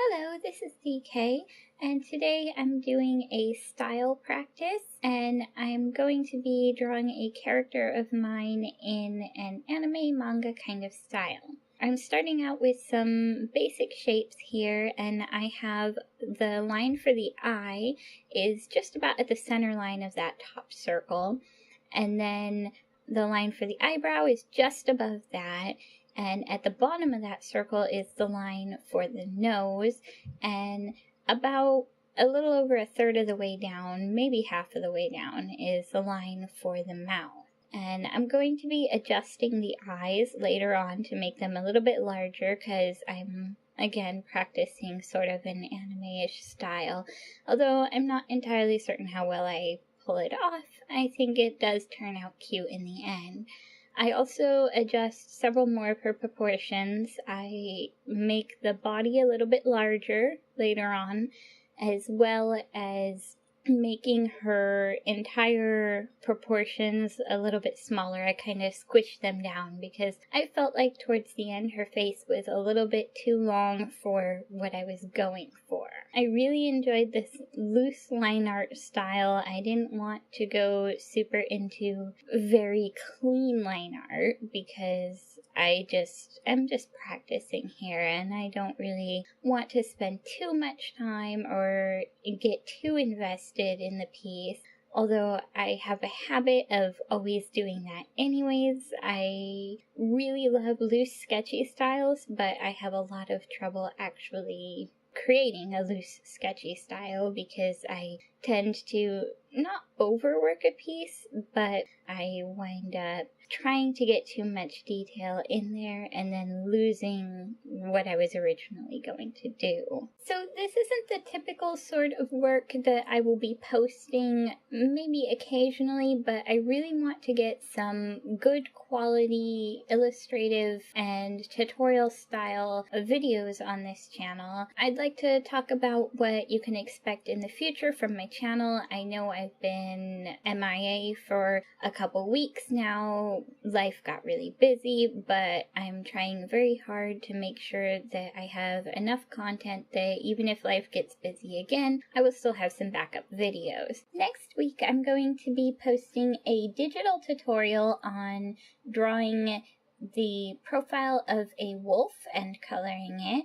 Hello, this is DK, and today I'm doing a style practice, and I'm going to be drawing a character of mine in an anime manga kind of style. I'm starting out with some basic shapes here, and I have the line for the eye is just about at the center line of that top circle, and then the line for the eyebrow is just above that. And at the bottom of that circle is the line for the nose, and about a little over a third of the way down, maybe half of the way down, is the line for the mouth. And I'm going to be adjusting the eyes later on to make them a little bit larger because I'm, again, practicing sort of an anime-ish style. Although I'm not entirely certain how well I pull it off, I think it does turn out cute in the end. I also adjust several more per proportions. I make the body a little bit larger later on, as well as making her entire proportions a little bit smaller. I kind of squished them down because I felt like towards the end her face was a little bit too long for what I was going for. I really enjoyed this loose line art style. I didn't want to go super into very clean line art because I'm just practicing here, and I don't really want to spend too much time or get too invested in the piece. Although I have a habit of always doing that anyways. I really love loose, sketchy styles, but I have a lot of trouble actually creating a loose, sketchy style because I tend to not overwork a piece, but I wind up trying to get too much detail in there and then losing what I was originally going to do. So this isn't the typical sort of work that I will be posting maybe occasionally, but I really want to get some good quality illustrative and tutorial style videos on this channel. I'd like to talk about what you can expect in the future from my channel. I know I've been MIA for a couple weeks now. Life got really busy, but I'm trying very hard to make sure that I have enough content that even if life gets busy again, I will still have some backup videos. Next week, I'm going to be posting a digital tutorial on drawing the profile of a wolf and coloring it.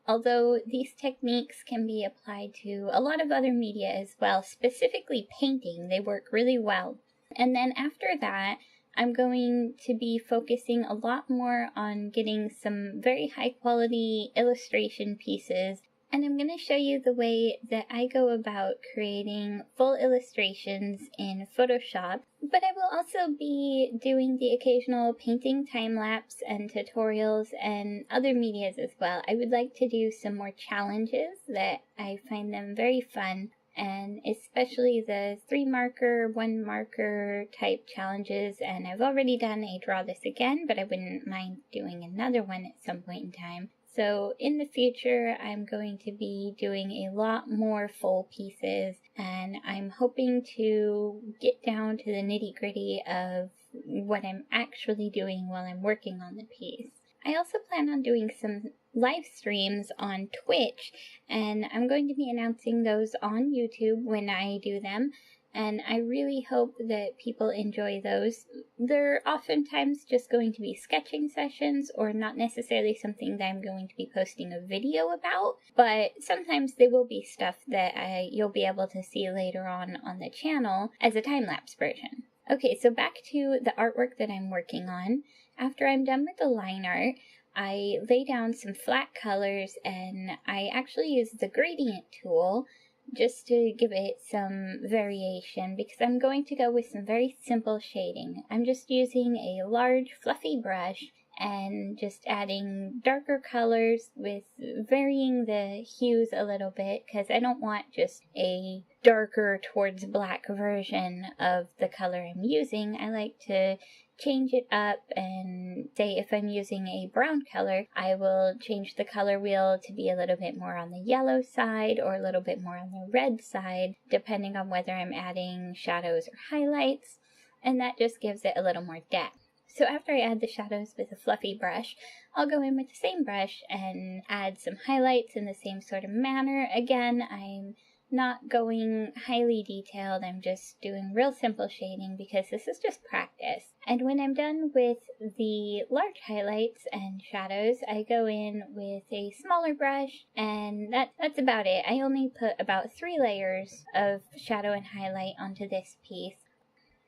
Although these techniques can be applied to a lot of other media as well, specifically painting, they work really well. And then after that, I'm going to be focusing a lot more on getting some very high quality illustration pieces, and I'm going to show you the way that I go about creating full illustrations in Photoshop, but I will also be doing the occasional painting time-lapse and tutorials and other medias as well. I would like to do some more challenges that I find them very fun, and especially the 3-marker, 1-marker type challenges, and I've already done a draw this again, but I wouldn't mind doing another one at some point in time. So in the future, I'm going to be doing a lot more full pieces, and I'm hoping to get down to the nitty-gritty of what I'm actually doing while I'm working on the piece. I also plan on doing some live streams on Twitch, and I'm going to be announcing those on YouTube when I do them, and I really hope that people enjoy those. They're oftentimes just going to be sketching sessions or not necessarily something that I'm going to be posting a video about, but sometimes they will be stuff that you'll be able to see later on the channel as a time-lapse version. Okay, so back to the artwork that I'm working on. After I'm done with the line art, I lay down some flat colors, and I actually use the gradient tool just to give it some variation because I'm going to go with some very simple shading. I'm just using a large fluffy brush and just adding darker colors with varying the hues a little bit because I don't want just a darker towards black version of the color I'm using. I like to change it up and say if I'm using a brown color, I will change the color wheel to be a little bit more on the yellow side or a little bit more on the red side, depending on whether I'm adding shadows or highlights, and that just gives it a little more depth. So after I add the shadows with a fluffy brush, I'll go in with the same brush and add some highlights in the same sort of manner. Again, I'm not going highly detailed, I'm just doing real simple shading because this is just practice. And when I'm done with the large highlights and shadows, I go in with a smaller brush, and that's about it. I only put about 3 layers of shadow and highlight onto this piece.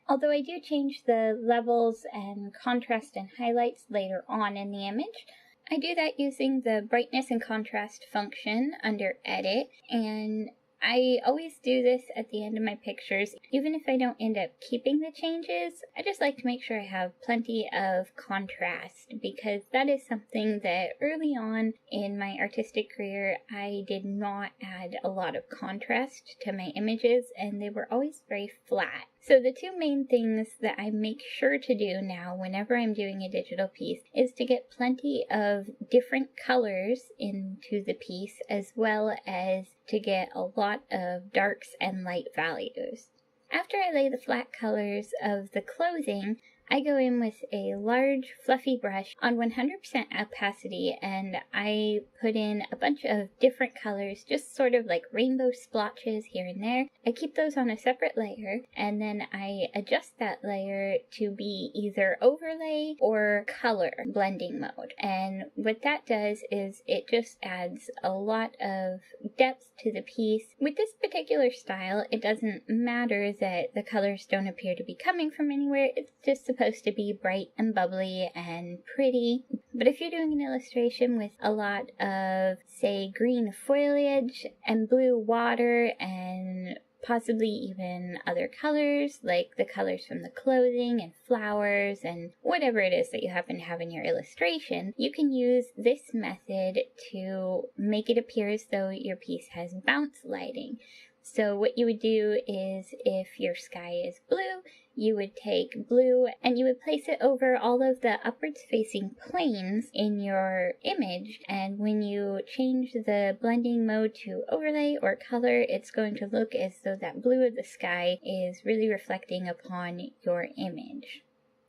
Although I do change the levels and contrast and highlights later on in the image, I do that using the brightness and contrast function under Edit, and I always do this at the end of my pictures. Even if I don't end up keeping the changes, I just like to make sure I have plenty of contrast, because that is something that early on in my artistic career I did not add a lot of contrast to my images, and they were always very flat. So the 2 main things that I make sure to do now whenever I'm doing a digital piece is to get plenty of different colors into the piece, as well as to get a lot of darks and light values. After I lay the flat colors of the clothing, I go in with a large fluffy brush on 100% opacity, and I put in a bunch of different colors, just sort of like rainbow splotches here and there. I keep those on a separate layer, and then I adjust that layer to be either overlay or color blending mode. And what that does is it just adds a lot of depth to the piece. With this particular style, it doesn't matter that the colors don't appear to be coming from anywhere. It's just supposed to be bright and bubbly and pretty. But if you're doing an illustration with a lot of, say, green foliage and blue water and possibly even other colors, like the colors from the clothing and flowers and whatever it is that you happen to have in your illustration, you can use this method to make it appear as though your piece has bounce lighting. So what you would do is, if your sky is blue, you would take blue and you would place it over all of the upwards facing planes in your image, and when you change the blending mode to overlay or color, it's going to look as though that blue of the sky is really reflecting upon your image.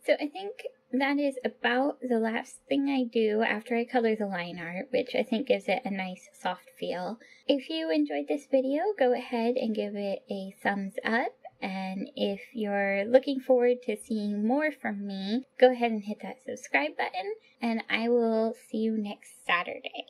So I think that is about the last thing I do after I color the line art, which I think gives it a nice soft feel. If you enjoyed this video, go ahead and give it a thumbs up. And if you're looking forward to seeing more from me, go ahead and hit that subscribe button, and I will see you next Saturday.